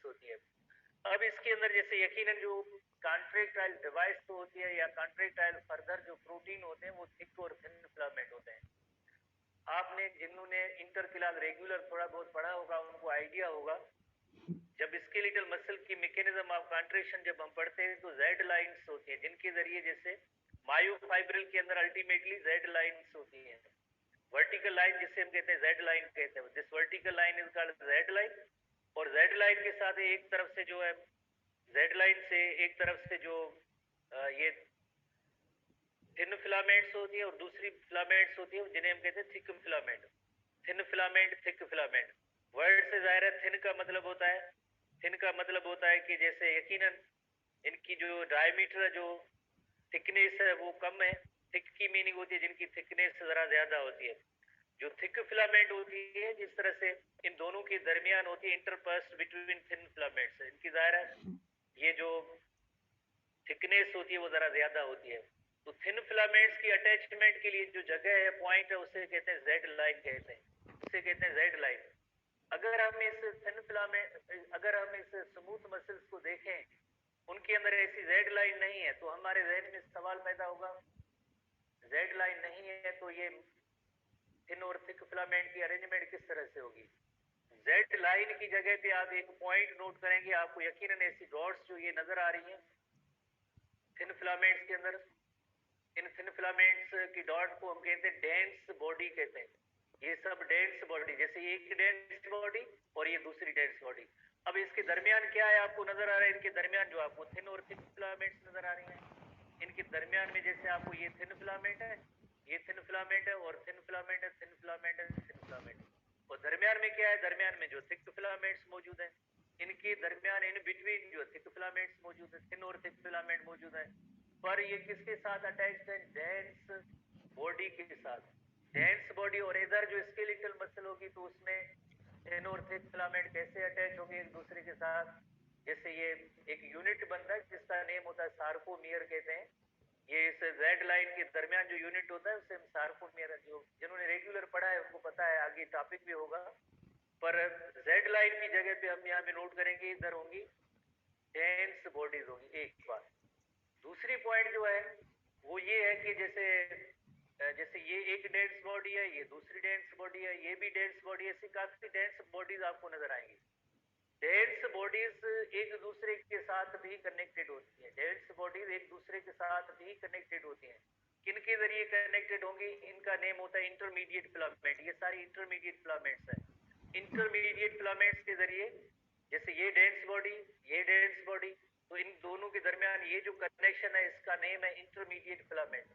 होती है। अब इसके अंदर जैसे यकीनन जो कॉन्ट्रैक्टाइल डिवाइस तो होती है या कॉन्ट्रैक्टाइल फर्दर जो प्रोटीन होते हैं वो थिक और थिन फिलामेंट होते हैं। आपने जिन्होंने इंटरक्लास रेगुलर थोड़ा बहुत पढ़ा होगा उनको आइडिया होगा, जब स्केलेटल मसल की मैकेनिज्म ऑफ कॉन्ट्रैक्शन जब हम पढ़ते हैं तो जेड लाइंस होती हैं जिनके जरिए, जैसे मायोफाइब्रिल के अंदर अल्टीमेटली जेड लाइंस होती हैं, वर्टिकल लाइन जिसे हम कहते हैं जेड लाइन कहते हैं, this vertical line is called Z line. और जेड लाइन के साथ एक तरफ से जो है जेड लाइन से एक तरफ से जो ये थिन फिलामेंट्स होती है और दूसरी फिलामेंट्स होती है जिन्हें हम कहते हैं thick filament. Thin filament, thick filament, word से जाहिर है थिन का मतलब होता है, थिन का मतलब होता है कि जैसे यकीनन इनकी जो डायमीटर जो थिकनेस है वो कम है, थिक की मीनिंग होती है जिनकी थिकनेस जरा ज्यादा होती है। जो थिक फिलामेंट होती है जिस तरह से इन दोनों के दरमियान होती है इंटरपर्स्ट बिटवीन थिन फिलामेंट्स, इनकी जाहिर है ये जो थिकनेस होती है वो जरा ज्यादा होती है। तो थिन फिलामेंट्स की अटैचमेंट के लिए जो जगह है, पॉइंट है, उसे कहते हैं जेड लाइन कहते हैं, उसे कहते हैं जेड लाइन। अगर हम इस थिन फिलामेंट, अगर हम इस स्मूथ मसल्स को देखें, उनके अंदर ऐसी जेड लाइन नहीं है, तो हमारे जहन में सवाल पैदा होगा जेड लाइन नहीं है तो ये थिन और थिक फिलामेंट की अरेंजमेंट किस तरह से होगी। जेड लाइन की जगह पे आप एक पॉइंट नोट करेंगे, आपको यकीनन ऐसी डॉट्स जो ये नजर आ रही हैं थिन फिलामेंट्स के अंदर, इन थिन फिलामेंट्स की डॉट को हम कहते हैं डेंस बॉडी कहते हैं। ये सब डेंस बॉडी, जैसे ये एक डेंस बॉडी और ये दूसरी डेंस बॉडी। अब इसके दरमियान क्या है आपको नजर आ रहा है, इनके दरमियान जो आपको थिन और थिक फिलामेंट्स नजर आ रही हैं, इनके दरमियान में जैसे आपको ये थिन फिलामेंट है, ये थिन फिलामेंट है और थिन फिलामेंट है, थिन फिलामेंट है, थिन फिलामेंट है। और दरमियान में क्या है, दरमियान में जो थिक फिलामेंट्स मौजूद है, इनके दरमियान इन बिटवीन जो थिक फिलामेंट्स मौजूद है, थिन और थिक फिलामेंट मौजूद है। पर ये किसके साथ अटैच्ड है, डेंस बॉडी के साथ। डेंस बॉडी और इधर जो स्केलेटल मसल होगी तो उसमें थिन और थिक फिलामेंट कैसे अटैच होंगे एक दूसरे के साथ। जैसे ये एक यूनिट बनता है जिसका नेम होता है सार्कोमियर कहते हैं, ये इस जेड लाइन के दरमियान जो यूनिट होता है उसे हम सार्कोमियर, जो जिन्होंने रेगुलर पढ़ा है उनको पता है, आगे टॉपिक भी होगा। पर जेड लाइन की जगह पे हम यहाँ पे नोट करेंगे इधर होंगी डेंस बॉडीज होंगी, एक बात। दूसरी पॉइंट जो है वो ये है कि जैसे जैसे ये एक डेंस बॉडी है, ये दूसरी डेंस बॉडी है, ये भी डेंस बॉडी है, ऐसी काफी डेंस बॉडीज आपको नजर आएंगी। डेंस बॉडीज एक दूसरे के साथ भी कनेक्टेड होती है, डेंस बॉडीज एक दूसरे के साथ भी कनेक्टेड होती हैं। किनके जरिए कनेक्टेड होंगी, इनका नेम होता है इंटरमीडिएट फिलामेंट। ये सारी इंटरमीडिएट फिलामेंट्स है, इंटरमीडिएट फिलामेंट्स के जरिए, जैसे ये डेंस बॉडी, ये डेंस बॉडी, तो इन दोनों के दरमियान ये जो कनेक्शन है इसका नेम है इंटरमीडिएट फिलामेंट।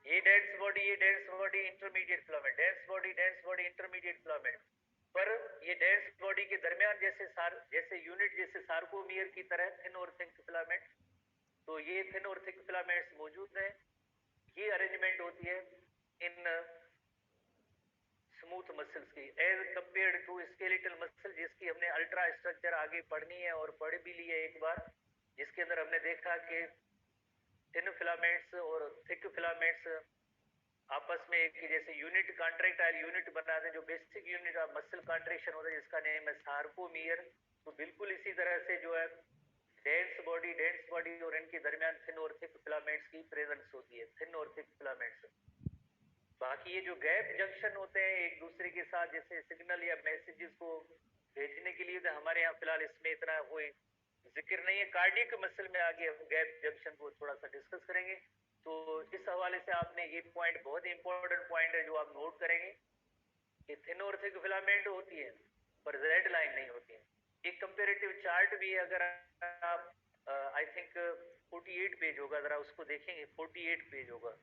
ये डेंस बॉडी, ये dense body, intermediate filament, dense body, intermediate filament. पर ये डेंस बॉडी के दरमियान जैसे यूनिट जैसे सार्कोमियर की तरह थिन और थिक फिलामेंट, तो ये थिन और थिक फिलामेंट्स मौजूद है। ये अरेंजमेंट होती है इन स्मूथ मसल्स की as compared to skeletal muscle, जिसकी हमने अल्ट्रा स्ट्रक्चर आगे पढ़नी है और पढ़ भी ली है एक बार, जिसके अंदर हमने देखा कि थिन फिलामेंट्स और थिक फिलामेंट्स आपस में एक जैसे यूनिट कॉन्ट्रैक्टाइल यूनिट बनाते हैं, जो basic unit of muscle contraction होता है जिसका नेम है सार्कोमियर। तो बिल्कुल इसी तरह से जो है डेंस बॉडी और इनके दरमियान थिन और थिक फिलामेंट्स की प्रेजेंस होती है, थिन और थिक फिलामेंट्स। बाकी ये जो गैप जंक्शन होते हैं एक दूसरे के साथ, जैसे सिग्नल या मैसेजेस को भेजने के लिए, तो हमारे यहाँ फिलहाल इसमें इतना कोई जिक्र नहीं है। कार्डियक मसल में आगे हम गैप जंक्शन को थोड़ा सा डिस्कस करेंगे। तो इस हवाले से आपने ये पॉइंट बहुत इंपॉर्टेंट पॉइंट है जो आप नोट करेंगे कि थिन और थिक फिलामेंट होती है पर जेड लाइन नहीं होती है। एक कंपेरेटिव चार्ट भी है, अगर आप आई थिंक 48 पेज होगा, जरा उसको देखेंगे, 48 पेज होगा,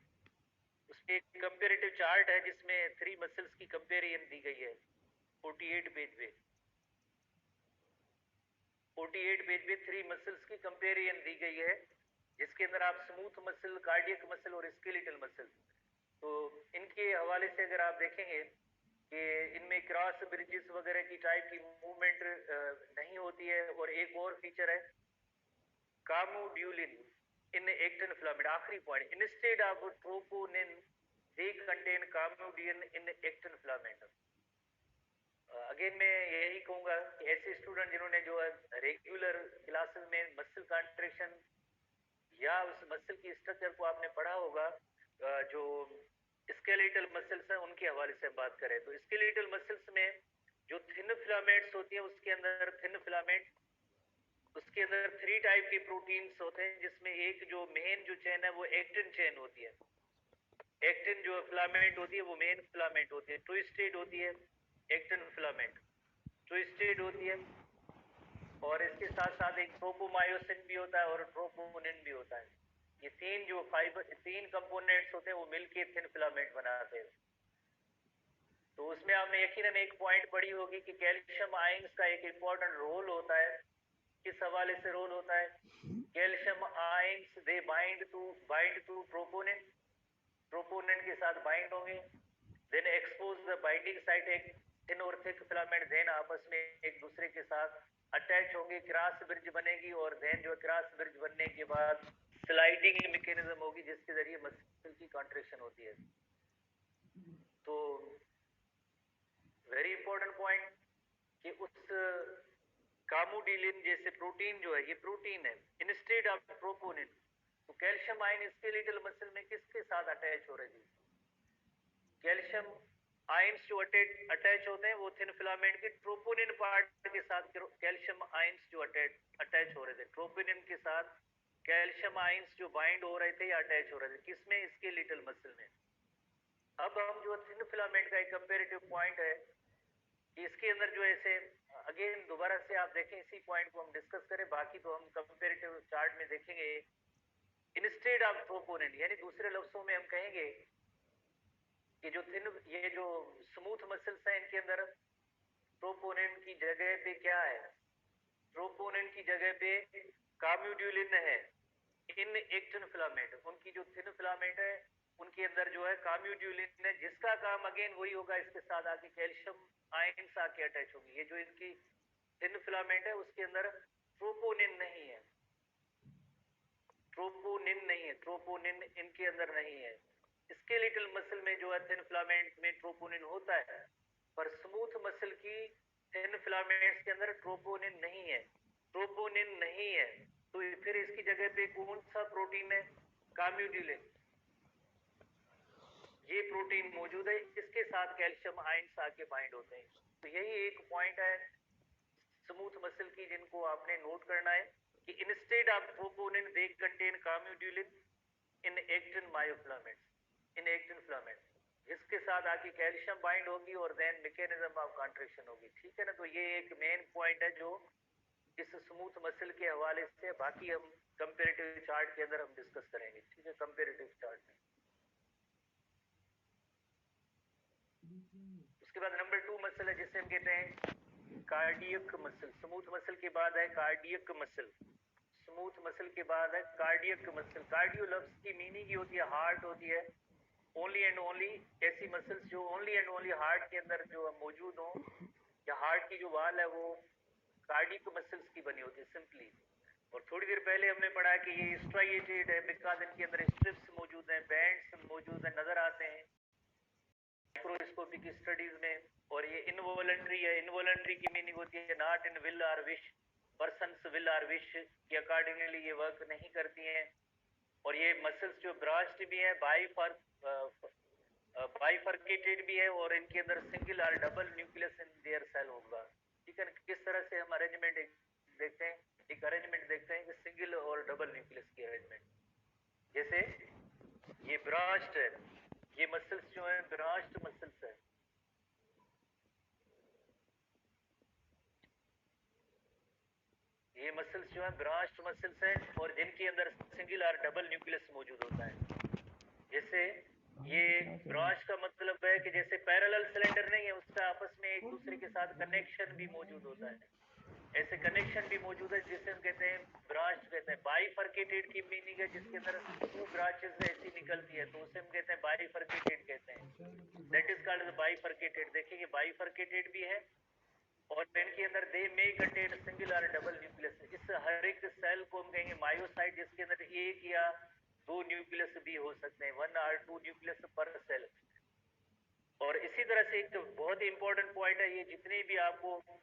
उसमें एक कंपेरेटिव चार्ट है जिसमें 3 मसल्स की कंपेरिजन दी गई है 48 पेज पे। 48 पेज पे 3 मसल्स की कंपेरिजन दी गई है, जिसके अंदर आप स्मूथ मसल, कार्डियक मसल और स्केलेटल मसल, तो इनके हवाले से अगर आप देखेंगे कि इनमें क्रॉस ब्रिजेस वगैरह की टाइप की मूवमेंट नहीं होती है। और एक और फीचर है कामोड्यूलिन इन एक्टिन फिलामेंट, आखिरी point, instead of troponin they contain calmodulin in actin filament. Again मैं यही कहूंगा कि ऐसे स्टूडेंट जिन्होंने जो है रेगुलर क्लासेस में मसल कॉन्ट्रैक्शन या उस मसल की स्ट्रक्चर को आपने पढ़ा होगा, जो स्केलेटल मसल्स हैं उनके हवाले से बात करें तो स्केलेटल मसल्स में जो थिन फिलामेंट्स होती है उसके अंदर थिन फिलामेंट, उसके अंदर 3 टाइप के प्रोटीन्स होते हैं, जिसमें एक जो मेन जो चेन है वो एक्टिन चेन होती है। एक्टिन जो फिलामेंट होती है वो मेन फिलामेंट होती है, ट्विस्टेड होती है एक्टिन फिलामेंट, ट्विस्टेड होती है। और इसके साथ साथ एक ट्रोपोमायोसिन भी होता है और ट्रोपोनिन भी होता है। ये तीन जो फाइबर, तीन कंपोनेंट्स होते हैं वो मिलके थिन फिलामेंट बनाते हैं। तो उसमें आपने यकीनन एक पॉइंट पढ़ी होगी कि कैल्शियम आयंस का एक इंपॉर्टेंट रोल होता है। किस हवाले से रोल होता है? Calcium ions they bind to troponin, troponin के साथ बाइंड होंगे, then expose the binding site, एक थिन और थिक फिलामेंट देन आपस में एक दूसरे के साथ अटैच होंगे, क्रॉस ब्रिज बनेगी और देन जो क्रॉस ब्रिज बनने के बाद स्लाइडिंग मैकेनिज्म होगी जिसके जरिए मसल की कॉन्ट्रैक्शन होती है। तो वेरी इंपॉर्टेंट पॉइंट कि उस कामोडिलिन जैसे प्रोटीन जो है ये प्रोटीन है इंस्टेड ऑफ ट्रोपोनिन। तो कैल्शियम आयन स्केलेटल मसल में किसके साथ अटैच हो रहे थे? कैल्शियम आयंस जो अटैच होते हैं वो थिन फिलामेंट के ट्रोपोनिन पार्ट के साथ कैल्शियम आयंस जो अटैच हो रहे थे, ट्रोपोनिन के साथ कैल्शियम आयंस जो बाइंड हो रहे थे या अटैच हो रहे थे, किसमें? स्केलेटल मसल में। अब हम जो थिन फिलामेंट का एक कंपैरेटिव पॉइंट है कि इसके अंदर जो ऐसे अगेन दोबारा से आप देखें, इसी पॉइंट को हम डिस्कस करें, बाकी तो हम कंपैरेटिव चार्ट में देखेंगे। इंस्टेड ऑफ ट्रोपोनिन, यानी दूसरे लफ्जों में हम कहेंगे कि जो थिन, ये जो स्मूथ मसल्स हैं इनके अंदर ट्रोपोनिन की जगह पे क्या है? ट्रोपोनिन की जगह पे काम्युड्यूलिन है इन एक्टिन फिलामेंट। उनकी जो थिन फिलामेंट है उनके अंदर जो है काम्युड्यूलिन है, जिसका काम अगेन वही होगा, इसके साथ आके कैल्शियम आयंस आके अटैच होंगी। ये जो इनकी थिन फिलामेंट है उसके अंदर ट्रोपोनिन नहीं है, ट्रोपोनिन नहीं है, ट्रोपोनिन इनके अंदर नहीं है। स्केलेटल मसल में जो है थिन फिलामेंट में ट्रोपोनिन होता है, पर स्मूथ मसल की थिन फिलामेंट्स के अंदर ट्रोपोनिन नहीं है, ट्रोपोनिन नहीं है। तो फिर इसकी जगह पे कौन सा प्रोटीन है? काम्युड्यूलिन, ये प्रोटीन मौजूद है, इसके साथ कैल्शियम आयंस आके बाइंड होते हैं। तो यही एक पॉइंट है स्मूथ मसल की जिनको आपने नोट करना है कि instead of troponin they contain calmodulin in actin myofilaments, in actin filaments, जिसके साथ आके कैल्शियम बाइंड होगी और देन मैकेनिज्म ऑफ कॉन्ट्रैक्शन होगी। ठीक है ना? तो ये एक मेन पॉइंट है जो इस स्मूथ मसल के हवाले से, बाकी हम कंपैरेटिव चार्ट के अंदर हम डिस्कस करेंगे। ठीक है, कंपैरेटिव चार्ट में। उसके बाद नंबर 2 मसल है जिसे हम कहते हैं कार्डियक मसल। स्मूथ मसल के बाद है कार्डियक मसल, स्मूथ मसल के बाद है कार्डियक मसल। कार्डियो लफ्ज की मीनिंग ही होती है हार्ट होती है, ओनली एंड ओनली ऐसी मसल्स जो ओनली एंड ओनली हार्ट के अंदर जो मौजूद हो, या हार्ट की जो वाल है वो कार्डियक मसल्स की बनी होती है सिंपली। और थोड़ी देर पहले हमने पढ़ा कि ये स्ट्राइएटेड है बिकॉज इनके अंदर स्ट्रिप्स मौजूद हैं, बैंड्स मौजूद हैं, नजर आते हैं माइक्रोस्कोपिक स्टडीज में। और ये इनवॉलंटरी है, इनवॉलंटरी की मीनिंग होती है नॉट इन विल और विश, पर्सन्स विल और विश के अकॉर्डिंगली ये वर्क नहीं करती हैं। और ये मसल्स जो ब्रांच्ड भी है, बाइफर्केटेड भी है, और इनके अंदर सिंगल और double nucleus in their cell होगा। ठीक है, किस तरह से हम अरेंजमेंट देखते हैं, एक अरेंजमेंट देखते हैं कि सिंगल और डबल न्यूक्लियस की अरेंजमेंट। जैसे ये ब्रांच्ड है, ये मसल्स जो है ब्रांच्ड मसल्स है, ये मसल्स जो है ब्रांच्ड मसल्स है और जिनके अंदर सिंगल और डबल न्यूक्लियस मौजूद होता है। जैसे ये ब्रांच का मतलब है कि जैसे पैरेलल सिलेंडर नहीं है, उसका आपस में एक दूसरे के साथ कनेक्शन भी मौजूद होता है, ऐसे कनेक्शन भी मौजूद है जिसे हम कहते हैं ब्रांच कहते हैं। बाइफर्केटेड की मीनिंग है जिसके अंदर 2 ब्रांचेस ऐसी निकलती है, तो उसे हम कहते हैं बाइफर्केटेड कहते हैं, दैट इज कॉल्ड बाइफर्केटेड। देखिए बाइफर्केटेड भी है और इनके अंदर दे में कंटेन सिंगल और डबल न्यूक्लियस। इस हर एक सेल को हम कहेंगे मायोसाइट, जिसके अंदर एक या 2 न्यूक्लियस भी हो सकते हैं, 1 और 2 न्यूक्लियस पर सेल। और इसी तरह से एक बहुत ही इंपॉर्टेंट पॉइंट है, ये जितने भी आपको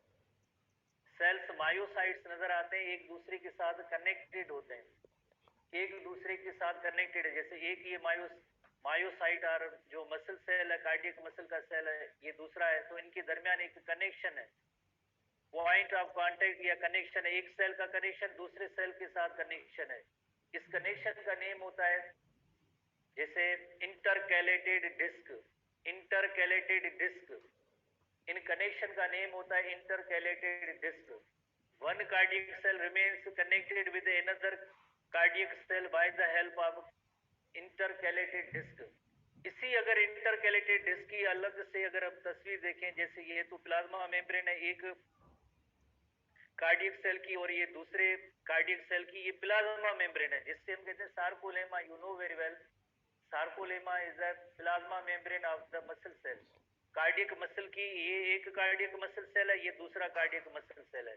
सेल्स मायोसाइट्स नजर आते हैं एक दूसरे के साथ कनेक्टेड होते हैं, एक दूसरे के साथ कनेक्टेड है। जैसे एक ये मायोसाइट और जो मसल सेल है, कार्डियक मसल का सेल है, ये दूसरा है, तो इनके दरमियान एक कनेक्शन है, पॉइंट ऑफ कांटेक्ट या कनेक्शन है। एक सेल का कनेक्शन दूसरे सेल के साथ कनेक्शन है। इस कनेक्शन का नेम होता है जैसे इंटरकैलेटेड डिस्क, इंटरकैलेटेड डिस्क। इन कनेक्शन का नेम होता है intercalated disc. One cardiac cell remains connected with another cardiac cell by the help of intercalated disc. इसी अगर इंटरकैलेटेड डिस्क की अलग से अगर हम तस्वीर देखें, जैसे ये तो प्लाज्मा मेम्ब्रेन है एक कार्डियक सेल की, और ये दूसरे कार्डियक सेल की, ये प्लाज्मा मेम्ब्रेन है जिससे हम कहते हैं sarcolemma. You know very well, sarcolemma is a plasma membrane of the muscle cell. Cardiac muscle की ये एक कार्डियक मसल सेल है, ये दूसरा कार्डियक मसल सेल है,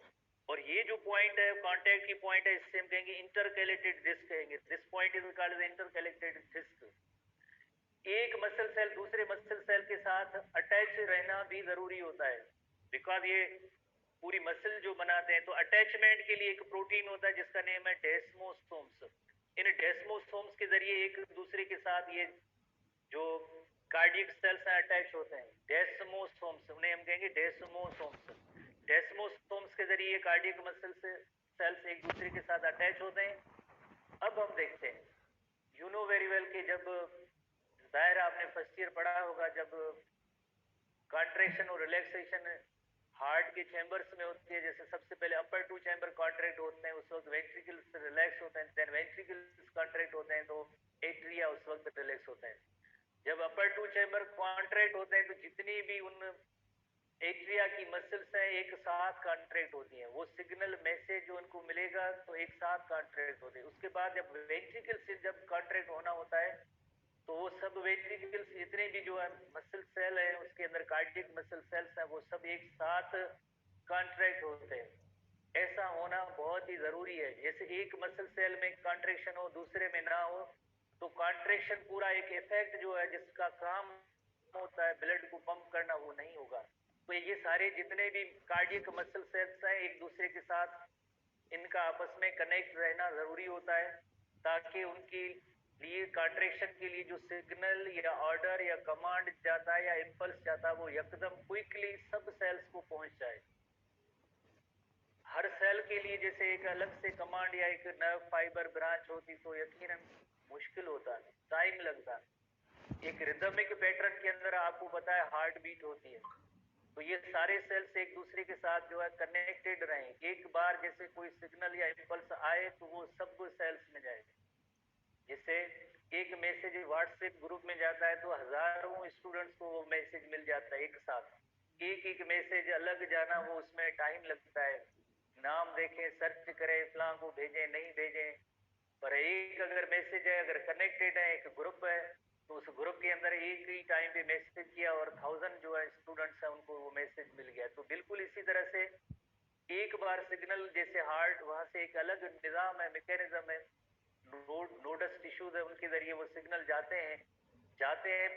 और ये जो पॉइंट है कांटेक्ट की पॉइंट है, इससे हम कहेंगे इंटरकैलेटेड डिस्क कहेंगे। This point is called the intercalated disc. एक मसल सेल दूसरे मसल सेल के साथ अटैच रहना भी जरूरी होता है, बिकॉज ये पूरी मसल जो बनाते हैं, तो अटैचमेंट के लिए एक प्रोटीन होता है जिसका नेम है डेस्मोसोम्स। इन डेस्मोसोम्स के जरिए एक दूसरे के साथ ये जो कार्डियक सेल्स हैं अटैच होते हैं, डेस्मोसोम्स, उन्हें हम कहेंगे डेस्मोसोम्स। डेस्मोसोम्स के जरिए कार्डियक मसल से सेल्स एक दूसरे के साथ अटैच होते हैं। अब हम देखते हैं, यू नो वेरी वेल कि जब जाहिर आपने फर्स्ट ईयर पढ़ा होगा, जब कॉन्ट्रैक्शन और रिलैक्सेशन हार्ट के चैम्बर्स में होती है, जैसे सबसे पहले अपर टू चैम्बर कॉन्ट्रैक्ट होते हैं, उस वक्त वेंट्रिकल्स रिलैक्स होते हैं, देन वेंट्रिकल्स कॉन्ट्रैक्ट होते हैं तो एट्रिया उस वक्त रिलैक्स होते हैं। जब अपर टू चैम्बर कॉन्ट्रैक्ट होते हैं तो जितनी भी उन एट्रिया की मसल्स हैं एक साथ कॉन्ट्रैक्ट होती हैं, वो सिग्नल मैसेज जो उनको मिलेगा तो एक साथ कॉन्ट्रैक्ट होते हैं। उसके बाद जब वेंट्रिकल से जब कॉन्ट्रैक्ट होना होता है तो वो सब वेंट्रिकल्स जितने भी जो है मसल सेल है उसके अंदर कार्डियक मसल सेल्स हैं वो सब एक साथ कॉन्ट्रैक्ट होते हैं। ऐसा होना बहुत ही जरूरी है। जैसे एक मसल सेल में कॉन्ट्रैक्शन हो दूसरे में ना हो तो कॉन्ट्रैक्शन पूरा एक इफेक्ट जो है जिसका काम होता है ब्लड को पंप करना वो नहीं होगा। तो ये सारे जितने भी कार्डियक मसल सेल्स हैं एक दूसरे के साथ इनका आपस में कनेक्ट रहना जरूरी होता है, ताकि उनकी लिए कॉन्ट्रैक्शन के लिए जो सिग्नल या ऑर्डर या कमांड जाता है या इंपल्स जाता है वो एकदम क्विकली सब सेल्स को पहुंच जाए। हर सेल के लिए जैसे एक अलग से कमांड या एक नर्व फाइबर ब्रांच होती तो यकीनन मुश्किल होता, टाइम लगता। एक रिदमिक पैटर्न के अंदर आपको पता है हार्ट बीट होती है, तो ये सारे सेल्स एक दूसरे के साथ जो है कनेक्टेड रहें। एक बार जैसे कोई सिग्नल या इंपल्स आए तो वो सब सेल्स में जाए। जैसे एक मैसेज व्हाट्सएप ग्रुप में जाता है तो हजारों स्टूडेंट्स को वो मैसेज मिल जाता है एक साथ, एक एक मैसेज अलग जाना वो उसमें टाइम लगता है। नाम देखें, सर्च करें, फलां को भेजें नहीं भेजें, पर एक अगर मैसेज है, अगर कनेक्टेड है, एक ग्रुप है, तो उस ग्रुप के अंदर एक ही टाइम पे मैसेज किया और 1000 जो है स्टूडेंट्स है उनको वो मैसेज मिल गया। तो बिल्कुल इसी तरह से एक बार सिग्नल जैसे हार्ट वहां से एक अलग निजाम है, मैकेनिज्म है, नोडस टिश्यूज है उनके जरिए वो सिग्नल जाते हैं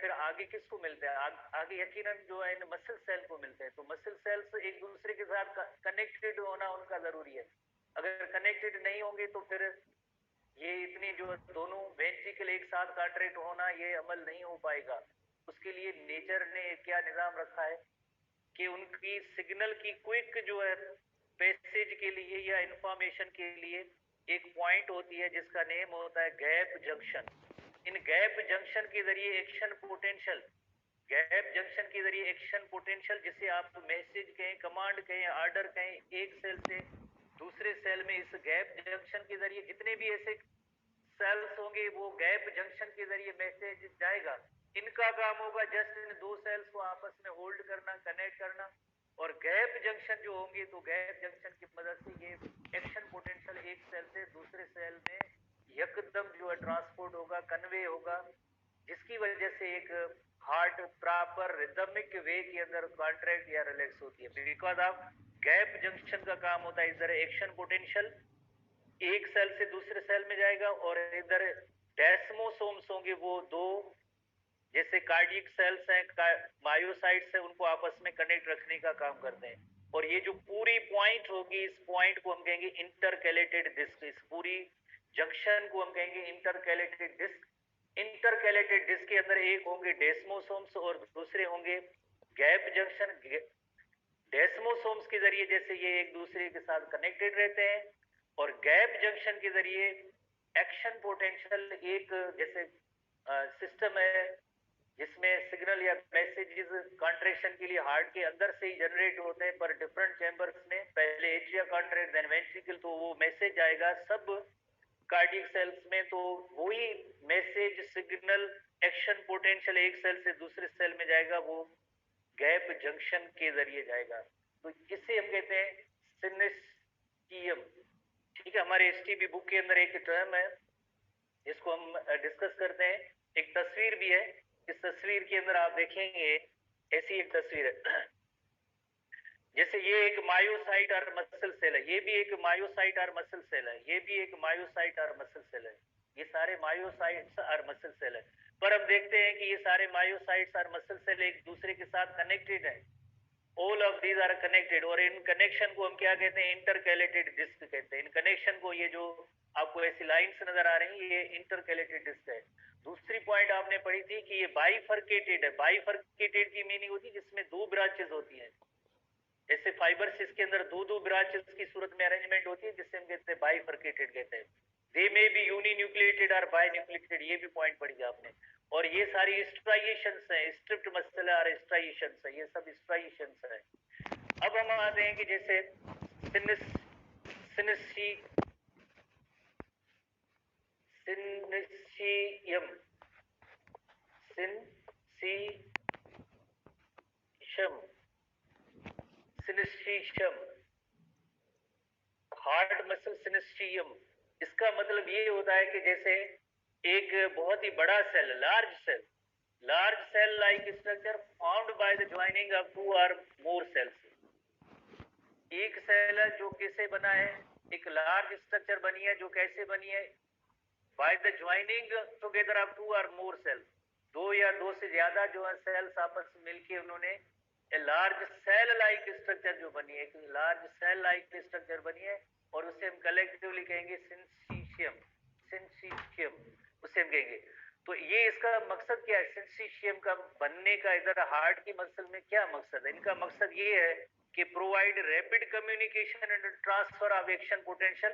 फिर आगे किसको मिलते हैं, आगे यकीनन जो है इन मसल सेल को मिलते हैं। तो मसल सेल्स एक दूसरे के साथ कनेक्टेड होना उनका जरूरी है। अगर कनेक्टेड नहीं होंगे तो फिर ये इतनी जो दोनों वेंट्रिकल एक साथ कॉन्ट्रैक्ट होना ये अमल नहीं हो पाएगा। उसके लिए नेचर ने क्या निजाम रखा है कि उनकी सिग्नल की क्विक जो है पैसेज के लिए या इंफॉर्मेशन के लिए एक पॉइंट होती है जिसका नेम होता है गैप जंक्शन। इन गैप जंक्शन के जरिए एक्शन पोटेंशियल, गैप जंक्शन के जरिए एक्शन पोटेंशियल, जिसे आप मैसेज कहें, कमांड कहें, ऑर्डर कहें, एक सेल से दूसरे सेल में इस गैप जंक्शन के जरिए जितने भी ऐसे सेल्स होंगे वो गैप जंक्शन के जरिए मैसेज जाएगा। इनका काम होगा जस्ट इन दो सेल्स को आपस में होल्ड करना, कनेक्ट करना। और गैप जंक्शन जो होंगे तो गैप जंक्शन की मदद से ये एक्शन पोटेंशियल एक सेल से दूसरे सेल में एकदम जो है ट्रांसपोर्ट होगा, कन्वे होगा, जिसकी वजह से एक हार्ट प्रॉपर रिदमिक वे के अंदर कॉन्ट्रैक्ट या रिलैक्स होती है। बिकॉज ऑफ गैप जंक्शन का काम होता है इधर एक्शन पोटेंशियल एक सेल से दूसरे सेल में जाएगा, और इधर डेस्मोसोम्स होंगे वो दो जैसे कार्डियक सेल्स हैं, मायोसाइट्स हैं, उनको आपस में कनेक्ट रखने का काम करते हैं। और ये जो पूरी पॉइंट होगी, इस पॉइंट को हम कहेंगे इंटरकैलेटेड डिस्क। इस पूरी जंक्शन को हम कहेंगे इंटरकैलेटेड डिस्क। इंटरकैलेटेड डिस्क के अंदर एक होंगे डेस्मोसोम्स और दूसरे होंगे गैप जंक्शन। डेस्मोसोम्स के जरिए जैसे ये एक दूसरे के साथ कनेक्टेड रहते हैं, और गैप जंक्शन के जरिए एक्शन पोटेंशियल एक जैसे सिस्टम है जिसमें सिग्नल या मैसेजेस कॉन्ट्रैक्शन के लिए हार्ट के अंदर से ही जनरेट होते हैं, पर डिफरेंट चैम्बर्स में, पहले एट्रिया कॉन्ट्रैक्ट देन वेंट्रिकल, तो वो मैसेज आएगा सब कार्डियक सेल्स में। तो वही मैसेज सिग्नल एक्शन पोटेंशियल एक सेल से दूसरे सेल में जाएगा, वो गैप जंक्शन के जरिए जाएगा। तो इसे हम कहते हैं सिनेस्टियम। ठीक है, हमारे एसटीबी बुक के अंदर एक टर्म है जिसको हम डिस्कस करते हैं। एक तस्वीर भी है, इस तस्वीर के अंदर आप देखेंगे ऐसी एक तस्वीर है, जैसे ये एक मायोसाइट और मसल सेल है, ये भी एक मायोसाइट और मसल सेल है, ये भी एक मायोसाइट और मसल सेल है, ये सारे मायोसाइट्स और मसल सेल है। पर हम देखते हैं कि ये सारे मायोसाइट्स और मसल सेल एक दूसरे के साथ कनेक्टेड है। All of these are connected, और इन कनेक्शन को हम क्या कहते हैं, इंटरकैलेटेड डिस्क कहते हैं। इन कनेक्शन को, ये जो आपको ऐसी लाइंस नजर आ रही हैं, ये इंटरकैलेटेड डिस्क है। दूसरी पॉइंट आपने पढ़ी थी कि ये बाइफर्केटेड है। बाइफर्केटेड की मीनिंग होती है जिसमें दो ब्रांचेस होती हैं, जैसे फाइबर्स के अंदर दो दो ब्रांचेस की सूरत में अरेंजमेंट होती है, जिससे हम कहते हैं बाइफर्केटेड कहते हैं। दे मे बी यूनिन्यूक्लिएटेड और बाइन्यूक्लिएटेड, ये भी पॉइंट पढ़ी आपने। और ये सारी स्ट्राइएशंस हैं, स्ट्रिप्ड मसल और स्ट्राइएशंस है, ये सब स्ट्राइएशंस है। अब हम आते हैं कि जैसे सिनेसी सिनेसियम सिनेसियम सिनेसियम हार्ट मसल सिनेस्ट्रियम। इसका मतलब ये होता है कि जैसे एक बहुत ही बड़ा cell, large cell like structure formed by the joining of two or more sales. एक सेल है जो कैसे बना है, एक लार्ज स्ट्रक्चर बनी है जो कैसे बनी है, by the joining together of two or more cell. दो या दो से ज्यादा जो है सेल्स आपस में मिलकर उन्होंने लार्ज सेल लाइक स्ट्रक्चर जो बनी है, एक लार्ज सेल लाइक स्ट्रक्चर बनी है, और उसे हम कलेक्टिवली कहेंगे सिंसीशियम। सिंसीशियम उसे हम कहेंगे। तो ये इसका मकसद क्या है, सिंसीशियम का बनने का इधर हार्ट की मसल में क्या मकसद है? इनका मकसद ये है कि provide rapid communication and transfer of action potential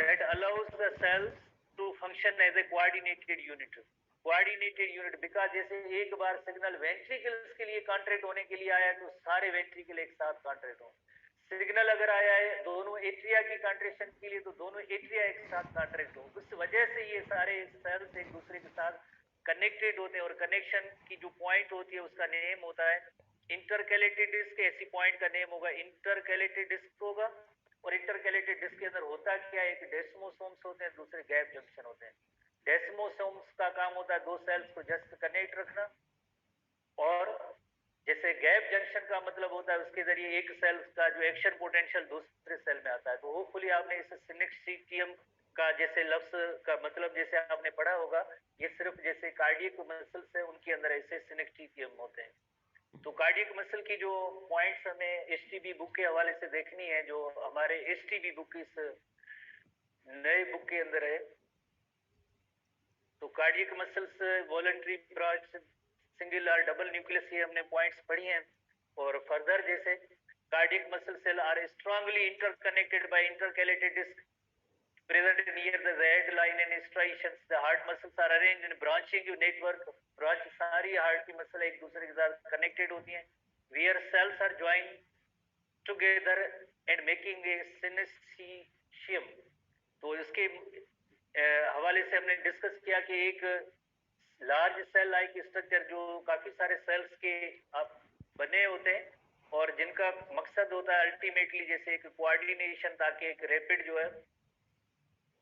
that allows the cells to function as a coordinated unit. Coordinated unit because जैसे एक बार सिग्नल वेंट्रिकल्स के लिए कॉन्ट्रैक्ट होने के लिए आया तो सारे वेंट्रिकल एक साथ कॉन्ट्रैक्ट हो। सिग्नल अगर आया है दोनों एट्रिया की कॉन्ट्रैक्शन के लिए तो दोनों एट्रिया एक साथ कॉन्ट्रैक्ट हो। उस वजह से ये सारे सेल्स एक दूसरे के साथ कनेक्टेड होते हैं, और कनेक्शन की जो पॉइंट होती है उसका नेम होता है इंटरकैलेटेड डिस्क। ऐसी पॉइंट का नेम होगा इंटरकैलेटेड डिस्क होगा। और इंटरकैलेटेड डिस्क के अंदर होता क्या है, एक डेस्मोसोम्स होते हैं, दूसरे गैप जंक्शन होते हैं। डेस्मोसोम्स का काम होता है दो सेल्स को जस्ट कनेक्ट रखना, और जैसे गैप जंक्शन का मतलब होता है उसके जरिए एक सेल का जो एक्शन पोटेंशियल दूसरे सेल में आता है। तो होपफुली आपने इस सिनेक्सिटियम का जैसे लफ्ज का मतलब जैसे आपने पढ़ा होगा, ये सिर्फ जैसे कार्डियक मसल्स है उनके अंदर ऐसे सिनेक्टियम होते हैं। तो कार्डियक मसल की जो पॉइंट्स हमें एसटीबी बुक के हवाले से देखनी है, जो हमारे एसटीबी बुक इस नए बुक के अंदर है, तो cardiac muscles voluntary branch single और डबल न्यूक्लियस, ये हमने पॉइंट्स पढ़ी हैं। और फर्दर जैसे cardiac muscle cell are strongly interconnected by intercalated disc present near the red line and striations. The heart muscles are arranged in branching network. Branch सारी heart की muscle एक दूसरे के साथ कनेक्टेड होती हैं, where cells are joined together and making a synesthesia। तो इसके हवाले से हमने डिस्कस किया कि एक लार्ज सेल लाइक स्ट्रक्चर जो काफी सारे सेल्स के आप बने होते हैं, और जिनका मकसद होता है अल्टीमेटली जैसे एक कोऑर्डिनेशन, ताकि एक रैपिड जो है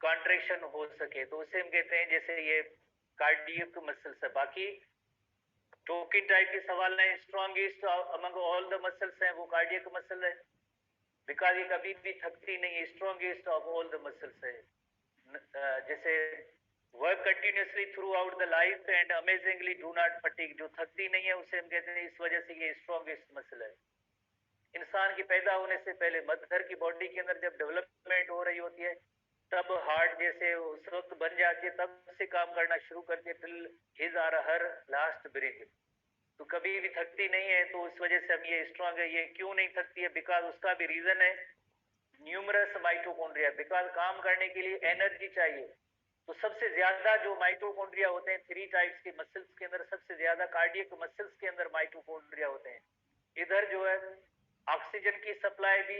कॉन्ट्रैक्शन हो सके, तो उसे हम कहते हैं जैसे ये कार्डियक मसल्स है। बाकी टोकिन टाइप के सवाल है, strongest among all the muscles है वो कार्डियक मसल है, बिकॉज ये कभी भी थकती नहीं है, strongest of all the muscles है। जैसे work continuously through out the life and amazingly do not fatigue, जो थकती नहीं है उसे हम कहते हैं, इस वजह से ये स्ट्रॉन्गेस्ट मसल है। इंसान की पैदा होने से पहले मदर की बॉडी के अंदर जब डेवलपमेंट हो रही होती है, तब हार्ट जैसे उस वक्त बन जाती है, तब से काम करना शुरू करती है till his or her last breath. तो कभी भी थकती नहीं है, तो उस वजह से हम ये स्ट्रांग है। ये क्यों नहीं थकती है, बिकॉज उसका भी रीजन है न्यूमरस माइटोकॉन्ड्रिया, बिकॉज काम करने के लिए एनर्जी चाहिए। तो सबसे ज्यादा जो माइटोकॉन्ड्रिया होते हैं, 3 टाइप्स के मसल्स के अंदर सबसे ज्यादा कार्डियक मसल्स के अंदर माइटोकॉन्ड्रिया होते हैं। इधर जो है ऑक्सीजन की सप्लाई भी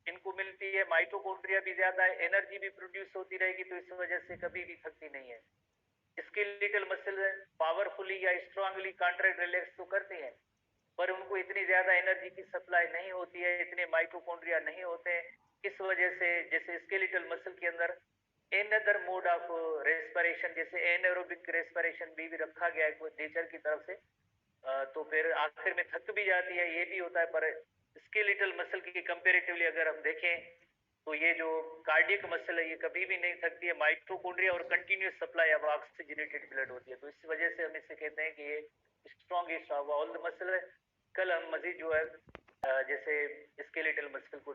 इनको मिलती है, माइटोकॉन्ड्रिया भी ज्यादा है, एनर्जी भी प्रोड्यूस होती रहेगी, तो इस वजह से कभी भी थकती नहीं है। स्केलेटल मसल पावरफुली या स्ट्रांगली कॉन्ट्रैक्ट रिलैक्स तो करते हैं, पर उनको इतनी ज्यादा एनर्जी की सप्लाई नहीं होती है, इतने माइटोकॉन्ड्रिया नहीं होते हैं। इस वजह से जैसे स्केलेटल मसल के अंदर एनदर मोड ऑफ रेस्पिरेशन, जैसे एनएरोबिक रेस्पिरेशन भी रखा गया है नेचर की तरफ से, तो फिर आखिर में थक भी जाती है, ये भी होता है। पर स्केलेटल मसल की कंपेरेटिवली अगर हम देखें, तो ये जो कार्डियक मसल है ये कभी भी नहीं थकती है, माइटोकॉन्ड्रिया और continuous supply of oxygenated blood होती है, तो इस वजह से हम इसे कहते हैं कि ये strongest of all the muscle है। कल हम मजीद जो है जैसे स्केलेटल मसल को